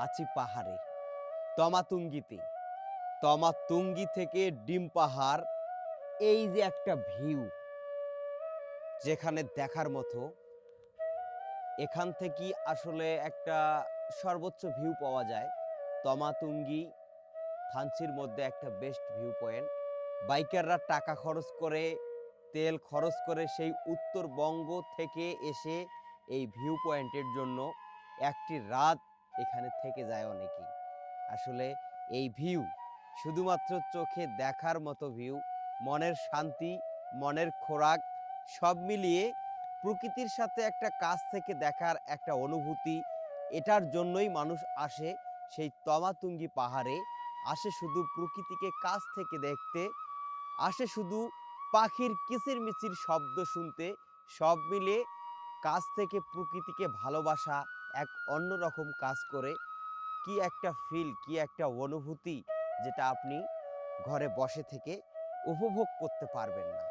আছি পাহাড়ে, তমাতুঙ্গিতে। তমাতুঙ্গি থেকে ডিম পাহাড়, এই যে একটা ভিউ, যেখানে দেখার মতো। এখান থেকেই আসলে একটা সর্বোচ্চ ভিউ পাওয়া যায়। তমাতুঙ্গি থানচির মধ্যে একটা বেস্ট ভিউ পয়েন্ট। বাইকাররা টাকা খরচ করে, তেল খরচ করে সেই উত্তরবঙ্গ থেকে এসে এই ভিউ পয়েন্টের জন্য একটি রাত এখানে থেকে যায় অনেকেই। আসলে এই ভিউ শুধুমাত্র চোখে দেখার মতো ভিউ, মনের শান্তি, মনের খোরাক সব মিলিয়ে প্রকৃতির সাথে একটা কাছ থেকে দেখার একটা অনুভূতি। এটার জন্যই মানুষ আসে সেই তমাতুঙ্গি পাহাড়ে। আসে শুধু প্রকৃতিকে কাছ থেকে দেখতে, আসে শুধু পাখির কিচিরমিচির শব্দ শুনতে। সব মিলে কাছ থেকে প্রকৃতিকে ভালোবাসা এক অন্যরকম কাজ করে। কি একটা ফিল, কি একটা অনুভূতি, যেটা আপনি ঘরে বসে থেকে উপভোগ করতে পারবেন না।